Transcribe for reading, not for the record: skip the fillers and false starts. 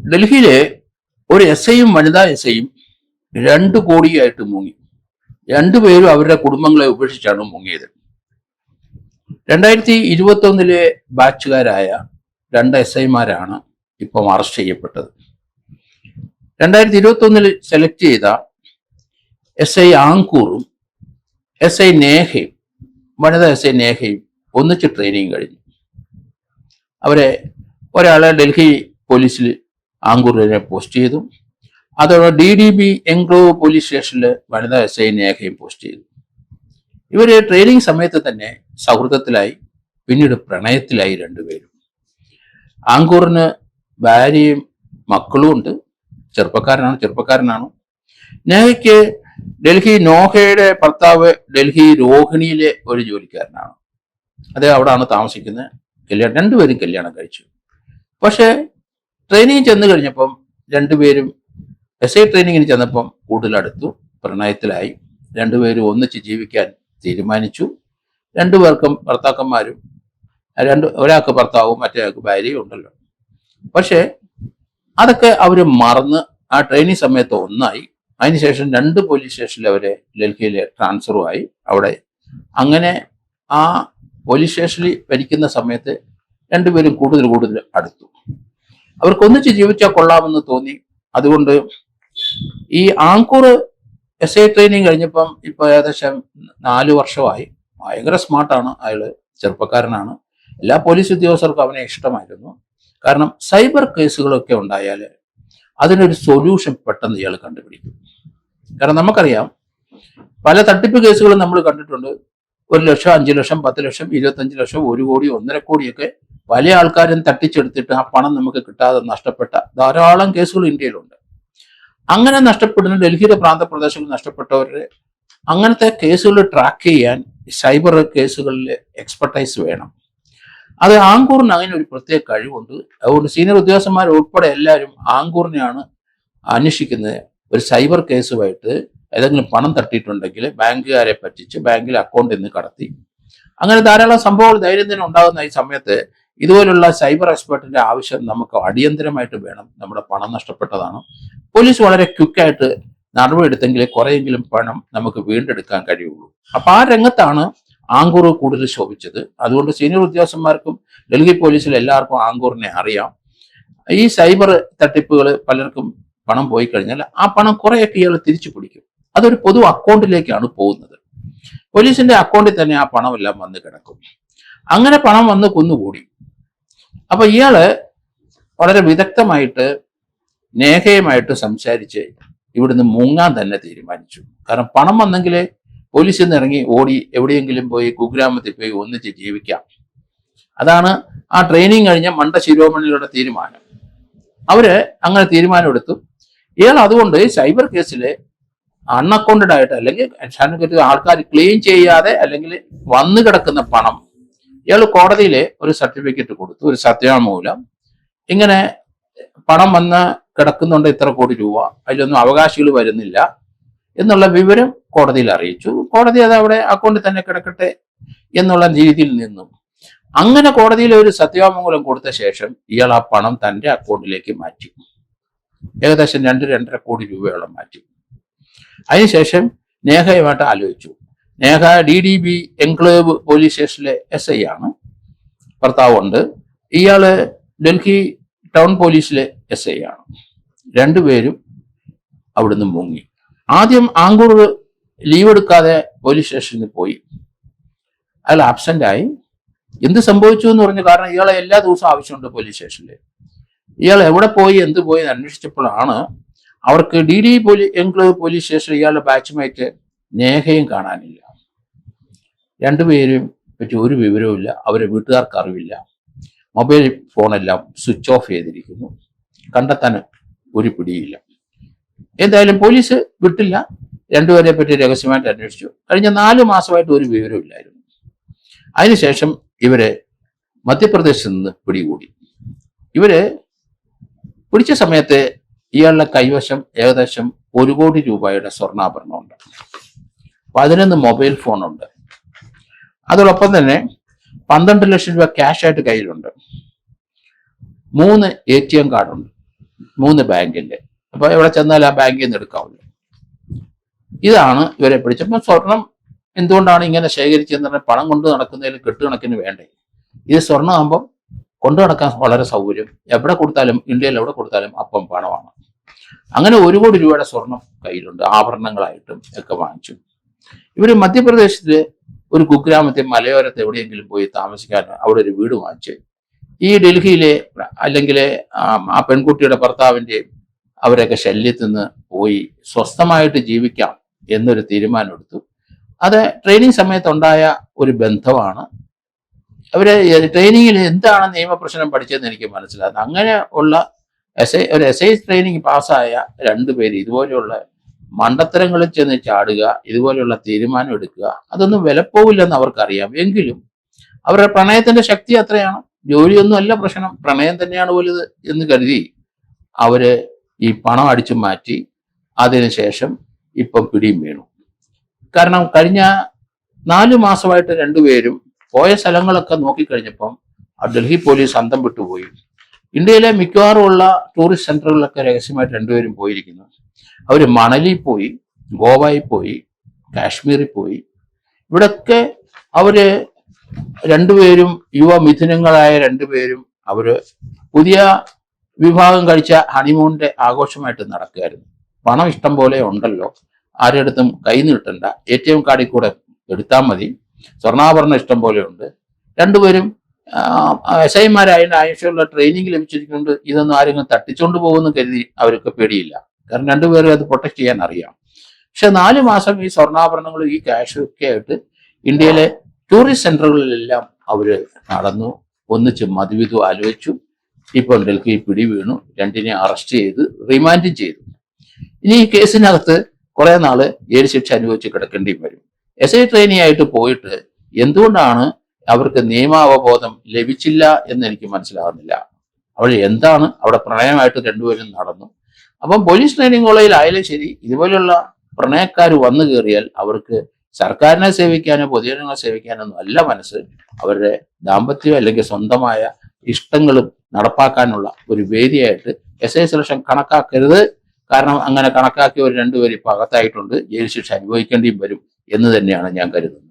ഡൽഹിയിലെ ഒരു SIയും വനിതാ SIയും 2 കോടിയായിട്ട് മുങ്ങി. രണ്ടുപേരും അവരുടെ കുടുംബങ്ങളെ ഉപേക്ഷിച്ചാണ് മുങ്ങിയത്. 2021 ബാച്ചുകാരായ 2 SIമാരാണ് ഇപ്പം അറസ്റ്റ് ചെയ്യപ്പെട്ടത്. 2021 സെലക്ട് ചെയ്ത SI ആങ്കൂറും SI നേഹയും വനിതാ SI നേഹയും ഒന്നിച്ച് ട്രെയിനിങ് കഴിഞ്ഞു. അവരെ ഒരാളെ ഡൽഹി പോലീസിൽ ആങ്കൂറിനെ പോസ്റ്റ് ചെയ്തു. അതോടെ DDB എൻക്ലോവ് പോലീസ് സ്റ്റേഷനിൽ വനിതാ SI നേഹയും പോസ്റ്റ് ചെയ്തു. ഇവര് ട്രെയിനിങ് സമയത്ത് തന്നെ സൗഹൃദത്തിലായി, പിന്നീട് പ്രണയത്തിലായി രണ്ടുപേരും. ആങ്കൂറിന് ഭാര്യയും മക്കളും ഉണ്ട്. ചെറുപ്പക്കാരനാണ്. നേഹയ്ക്ക് ഡൽഹി നോഹയുടെ ഭർത്താവ് ഡൽഹി രോഹിണിയിലെ ഒരു ജോലിക്കാരനാണ്. അദ്ദേഹം അവിടെയാണ് താമസിക്കുന്നത്. രണ്ടുപേരും കല്യാണം കഴിച്ചു. പക്ഷെ ട്രെയിനിങ് ചെന്ന് കഴിഞ്ഞപ്പം രണ്ടുപേരും SI ട്രെയിനിങ്ങിന് ചെന്നപ്പം കൂടുതലടുത്തു, പ്രണയത്തിലായി. രണ്ടുപേരും ഒന്നിച്ച് ജീവിക്കാൻ തീരുമാനിച്ചു. രണ്ടുപേർക്കും ഭർത്താക്കന്മാരും, ഒരാൾക്ക് ഭർത്താവും മറ്റേയാൾക്ക് ഭാര്യയും ഉണ്ടല്ലോ. പക്ഷെ അതൊക്കെ അവർ മറന്ന് ആ ട്രെയിനിങ് സമയത്ത് ഒന്നായി. അതിനുശേഷം 2 പോലീസ് സ്റ്റേഷനിൽ അവരെ ഡൽഹിയിലെ ട്രാൻസ്ഫറുമായി. അവിടെ അങ്ങനെ ആ പോലീസ് സ്റ്റേഷനിൽ ഭരിക്കുന്ന സമയത്ത് രണ്ടുപേരും കൂടുതൽ അടുത്തു. അവർക്ക് ഒന്നിച്ച് ജീവിച്ചാൽ കൊള്ളാമെന്ന് തോന്നി. അതുകൊണ്ട് ഈ ആങ്കൂർ SI ട്രെയിനിങ് കഴിഞ്ഞപ്പം ഇപ്പൊ ഏകദേശം 4 വർഷമായി. ഭയങ്കര സ്മാർട്ടാണ് അയാള്, ചെറുപ്പക്കാരനാണ്. എല്ലാ പോലീസ് ഉദ്യോഗസ്ഥർക്കും അവനെ ഇഷ്ടമായിരുന്നു. കാരണം സൈബർ കേസുകളൊക്കെ ഉണ്ടായാൽ അതിനൊരു സൊല്യൂഷൻ പെട്ടെന്ന് ഇയാൾ കണ്ടുപിടിക്കും. കാരണം നമുക്കറിയാം, പല തട്ടിപ്പ് കേസുകളും നമ്മൾ കണ്ടിട്ടുണ്ട്. 1 ലക്ഷം, 5 ലക്ഷം, 10 ലക്ഷം, 25 ലക്ഷം, 1 കോടി, 1.5 കോടിയൊക്കെ പല ആൾക്കാരും തട്ടിച്ചെടുത്തിട്ട് ആ പണം നമുക്ക് കിട്ടാതെ നഷ്ടപ്പെട്ട ധാരാളം കേസുകൾ ഇന്ത്യയിലുണ്ട്. അങ്ങനെ നഷ്ടപ്പെടുന്ന ഡൽഹിയുടെ പ്രാന്തപ്രദേശങ്ങളിൽ നഷ്ടപ്പെട്ടവരുടെ അങ്ങനത്തെ കേസുകൾ ട്രാക്ക് ചെയ്യാൻ സൈബർ കേസുകളിൽ എക്സ്പെർട്ടൈസ് വേണം. അത് ആങ്കൂറിന് അങ്ങനെ ഒരു പ്രത്യേക കഴിവുണ്ട്. അതുകൊണ്ട് സീനിയർ ഉദ്യോഗസ്ഥന്മാർ ഉൾപ്പെടെ എല്ലാവരും ആങ്കൂറിനെയാണ് അന്വേഷിക്കുന്നത്. ഒരു സൈബർ കേസുമായിട്ട് ഏതെങ്കിലും പണം തട്ടിയിട്ടുണ്ടെങ്കിൽ ബാങ്കുകാരെ പറ്റിച്ച് ബാങ്കിലെ അക്കൗണ്ടിൽ നിന്ന് കടത്തി, അങ്ങനെ ധാരാളം സംഭവങ്ങൾ ദൈനംദിനം ഉണ്ടാകുന്ന ഈ സമയത്ത് ഇതുപോലുള്ള സൈബർ എക്സ്പെർട്ടിന്റെ ആവശ്യം നമുക്ക് അടിയന്തരമായിട്ട് വേണം. നമ്മുടെ പണം നഷ്ടപ്പെട്ടതാണ്. പോലീസ് വളരെ ക്വിക്കായിട്ട് നടപടിയെടുത്തെങ്കിൽ കുറെയെങ്കിലും പണം നമുക്ക് വീണ്ടെടുക്കാൻ കഴിയുള്ളൂ. അപ്പൊ ആ രംഗത്താണ് ആങ്കൂർ കൂടുതൽ ശോഭിച്ചത്. അതുകൊണ്ട് സീനിയർ ഉദ്യോഗസ്ഥന്മാർക്കും ഡൽഹി പോലീസിൽ എല്ലാവർക്കും ആങ്കൂറിനെ അറിയാം. ഈ സൈബർ തട്ടിപ്പുകൾ പലർക്കും പണം പോയി കഴിഞ്ഞാൽ ആ പണം കുറെയൊക്കെ ഇയാൾ തിരിച്ചു പിടിക്കും. അതൊരു പൊതു അക്കൗണ്ടിലേക്കാണ് പോകുന്നത്. പോലീസിന്റെ അക്കൗണ്ടിൽ തന്നെ ആ പണമെല്ലാം വന്ന് കിടക്കും. അങ്ങനെ പണം വന്ന് കുന്നുകൂടി. അപ്പൊ ഇയാള് വളരെ വിദഗ്ധമായിട്ട് നേഹയുമായിട്ട് സംസാരിച്ച് ഇവിടുന്ന് മുങ്ങാൻ തന്നെ തീരുമാനിച്ചു. കാരണം പണം വന്നെങ്കിലേ പോലീസിൽ നിന്ന് ഇറങ്ങി ഓടി എവിടെയെങ്കിലും പോയി കുഗ്രാമത്തിൽ പോയി ഒന്നിച്ച് ജീവിക്കാം. അതാണ് ആ ട്രെയിനിങ് കഴിഞ്ഞ മണ്ഡ ശിരോമണിയുടെ തീരുമാനം. അവര് അങ്ങനെ തീരുമാനമെടുത്തു. ഇയാൾ അതുകൊണ്ട് സൈബർ കേസിൽ അൺഅക്കൗണ്ടഡ് ആയിട്ട് അല്ലെങ്കിൽ ആൾക്കാർ ക്ലെയിം ചെയ്യാതെ അല്ലെങ്കിൽ വന്നു കിടക്കുന്ന പണം ഇയാൾ കോടതിയിൽ ഒരു സർട്ടിഫിക്കറ്റ് കൊടുത്തു, ഒരു സത്യവാങ്മൂലം. ഇങ്ങനെ പണം വന്ന് കിടക്കുന്നുണ്ട്, ഇത്ര കോടി രൂപ, അതിലൊന്നും അവകാശികൾ വരുന്നില്ല എന്നുള്ള വിവരം കോടതിയിൽ അറിയിച്ചു. കോടതി അത് അവിടെ അക്കൗണ്ടിൽ തന്നെ കിടക്കട്ടെ എന്നുള്ള രീതിയിൽ നിന്നും അങ്ങനെ കോടതിയിൽ ഒരു സത്യവാങ്മൂലം കൊടുത്ത ശേഷം ഇയാൾ ആ പണം തന്റെ അക്കൗണ്ടിലേക്ക് മാറ്റി. ഏകദേശം 2-2.5 കോടി രൂപയോളം മാറ്റി. അതിനുശേഷം നേഹയുമായിട്ട് ആലോചിച്ചു. നേഹ DDB എൻക്ലേവ് പോലീസ് സ്റ്റേഷനിലെ SI ആണ്, ഭർത്താവുണ്ട്. ഇയാള് ഡൽഹി ടൗൺ പോലീസിലെ SI ആണ്. രണ്ടുപേരും അവിടുന്ന് മുങ്ങി. ആദ്യം ആങ്കൂർ ലീവ് എടുക്കാതെ പോലീസ് സ്റ്റേഷനിൽ പോയി. അയാൾ ആബ്സെന്റ് ആയി. എന്ത് സംഭവിച്ചു എന്ന് പറഞ്ഞു. കാരണം ഇയാളെ എല്ലാ ദിവസവും ആവശ്യമുണ്ട് പോലീസ് സ്റ്റേഷനിൽ. ഇയാൾ എവിടെ പോയി എന്ത് പോയി അന്വേഷിച്ചപ്പോഴാണ് അവർക്ക് DDB എൻക്ലേവ് പോലീസ് സ്റ്റേഷനിൽ ഇയാളുടെ ബാച്ച്മേറ്റ് നേഹയും കാണാനില്ല. രണ്ടുപേരും പറ്റി ഒരു വിവരവുമില്ല. അവരെ വീട്ടുകാർക്ക് അറിവില്ല. മൊബൈൽ ഫോണെല്ലാം സ്വിച്ച് ഓഫ് ചെയ്തിരിക്കുന്നു. കണ്ടെത്താൻ ഒരു പിടിയില്ല. എന്തായാലും പോലീസ് വിട്ടില്ല. രണ്ടുപേരെ പറ്റി രഹസ്യമായിട്ട് അന്വേഷിച്ചു. കഴിഞ്ഞ 4 മാസമായിട്ട് ഒരു വിവരമില്ലായിരുന്നു. അതിനുശേഷം ഇവരെ മധ്യപ്രദേശിൽ നിന്ന് പിടികൂടി. ഇവര് പിടിച്ച സമയത്ത് ഇയാളുടെ കൈവശം ഏകദേശം 1 കോടി രൂപയുടെ സ്വർണ്ണാഭരണമുണ്ട്, 11 മൊബൈൽ ഫോണുണ്ട്. അതോടൊപ്പം തന്നെ 12 ലക്ഷം രൂപ ക്യാഷ് ആയിട്ട് കയ്യിലുണ്ട്, 3 ATM കാർഡുണ്ട്. 3 ബാങ്കിന്റെ. അപ്പൊ ഇവിടെ ചെന്നാൽ ആ ബാങ്കിൽ നിന്ന് എടുക്കാവുള്ളൂ. ഇതാണ് ഇവരെ പിടിച്ചപ്പോൾ സ്വർണം എന്തുകൊണ്ടാണ് ഇങ്ങനെ ശേഖരിച്ചതെന്ന് പറഞ്ഞാൽ പണം കൊണ്ട് നടക്കുന്നതിൽ കെട്ടുകണക്കിന് വേണ്ടേ. ഇത് സ്വർണ്ണമാകുമ്പോൾ കൊണ്ടു നടക്കാൻ വളരെ സൗകര്യം, എവിടെ കൊടുത്താലും ഇന്ത്യയിൽ എവിടെ കൊടുത്താലും അപ്പം പണമാണ്. അങ്ങനെ 1 കോടി രൂപയുടെ സ്വർണം കയ്യിലുണ്ട്, ആഭരണങ്ങളായിട്ടും ഒക്കെ വാങ്ങിച്ചു. ഇവര് മധ്യപ്രദേശില് ഒരു കുഗ്രാമത്തെ മലയോരത്ത് എവിടെയെങ്കിലും പോയി താമസിക്കാൻ അവിടെ ഒരു വീട് വാങ്ങിച്ച് ഈ ഡൽഹിയിലെ അല്ലെങ്കിൽ ആ പെൺകുട്ടിയുടെ ഭർത്താവിൻ്റെയും അവരൊക്കെ ശല്യത്തിൽ നിന്ന് പോയി സ്വസ്ഥമായിട്ട് ജീവിക്കാം എന്നൊരു തീരുമാനം എടുത്തു. അത് ട്രെയിനിങ് സമയത്തുണ്ടായ ഒരു ബന്ധമാണ്. അവര് ട്രെയിനിങ്ങിൽ എന്താണ് നിയമപ്രശ്നം പഠിച്ചതെന്ന് എനിക്ക് മനസ്സിലാകുന്നത്. അങ്ങനെ ഉള്ള ഒരു എസ് ഐ ട്രെയിനിങ് പാസ്സായ 2 പേര് ഇതുപോലെയുള്ള മണ്ടത്തരങ്ങളിൽ ചെന്ന് ചാടുക, ഇതുപോലെയുള്ള തീരുമാനം എടുക്കുക, അതൊന്നും വിലപ്പോവില്ലെന്ന് അവർക്കറിയാം. എങ്കിലും അവരുടെ പ്രണയത്തിന്റെ ശക്തി അത്രയാണ്. ജോലിയൊന്നും അല്ല പ്രശ്നം, പ്രണയം തന്നെയാണ് വലുത് എന്ന് കരുതി അവര് ഈ പണം അടിച്ചു മാറ്റി. അതിനുശേഷം ഇപ്പം പിടിയും വീണു. കാരണം കഴിഞ്ഞ 4 മാസമായിട്ട് 2 പേരും പോയ സ്ഥലങ്ങളൊക്കെ നോക്കിക്കഴിഞ്ഞപ്പം ഡൽഹി പോലീസ് അന്തം വിട്ടുപോയി. ഇന്ത്യയിലെ മിക്കവാറും ഉള്ള ടൂറിസ്റ്റ് സെന്ററുകളിലൊക്കെ രഹസ്യമായിട്ട് 2 പേരും പോയിരിക്കുന്നു. അവർ മണലിൽ പോയി, ഗോവയിൽ പോയി, കാശ്മീരിൽ പോയി. ഇവിടൊക്കെ അവര് 2 പേരും യുവമിഥുനങ്ങളായ 2 പേരും അവര് പുതിയ വിഭാഗം കഴിച്ച ഹണിമൂണിന്റെ ആഘോഷമായിട്ട് നടക്കുകയായിരുന്നു. പണം ഇഷ്ടം പോലെ ഉണ്ടല്ലോ, ആരുടെ അടുത്തും കൈ നീട്ടണ്ട, ATM കാർഡിൽ കൂടെ എടുത്താൽ മതി, സ്വർണ്ണാഭരണം ഇഷ്ടം പോലെ ഉണ്ട്. 2 പേരും SI മാരായതിന് ആവശ്യമുള്ള ട്രെയിനിങ് ലഭിച്ചിരിക്കുന്നുണ്ട്. ഇതൊന്നും ആരെങ്കിലും തട്ടിച്ചുകൊണ്ട് പോകുമെന്ന് കരുതി അവർക്ക് പേടിയില്ല. കാരണം 2 പേരും അത് പ്രൊട്ടക്ട് ചെയ്യാൻ അറിയാം. പക്ഷെ 4 മാസം ഈ സ്വർണ്ണാഭരണങ്ങളും ഈ ക്യാഷും ഒക്കെ ആയിട്ട് ഇന്ത്യയിലെ ടൂറിസ്റ്റ് സെന്ററുകളിലെല്ലാം അവര് നടന്നു, ഒന്നിച്ച് മധുവിധു ആലോചിച്ചു. ഇപ്പോൾ ഡൽഹി പിടി വീണു, 2നെ അറസ്റ്റ് ചെയ്ത് റിമാൻഡും ചെയ്തു. ഇനി ഈ കേസിനകത്ത് കുറെ നാള് ജയിൽ ശിക്ഷ അനുഭവിച്ച് കിടക്കേണ്ടിയും വരും. SI ട്രെയിനി ആയിട്ട് പോയിട്ട് എന്തുകൊണ്ടാണ് അവർക്ക് നിയമാവബോധം ലഭിച്ചില്ല എന്ന് എനിക്ക് മനസ്സിലാകുന്നില്ല. അവിടെ എന്താണ് അവിടെ പ്രണയമായിട്ട് 2 പേരും നടന്നു. അപ്പം പോലീസ് ട്രെയിനിങ് കോളേജിലായാലും ശരി, ഇതുപോലെയുള്ള പ്രണയക്കാർ വന്നു കയറിയാൽ അവർക്ക് സർക്കാരിനെ സേവിക്കാനോ പൊതുജനങ്ങളെ സേവിക്കാനോ ഒന്നും അല്ല മനസ്സ്. അവരുടെ ദാമ്പത്യം അല്ലെങ്കിൽ സ്വന്തമായ ഇഷ്ടങ്ങളും നടപ്പാക്കാനുള്ള ഒരു വേദിയായിട്ട് SI സെലക്ഷൻ കണക്കാക്കരുത്. കാരണം അങ്ങനെ കണക്കാക്കിയ ഒരു 2 പേര് ഇപ്പൊ അകത്തായിട്ടുണ്ട്, ജയിൽ ശിക്ഷ അനുഭവിക്കേണ്ടിയും വരും എന്ന് തന്നെയാണ് ഞാൻ കരുതുന്നത്.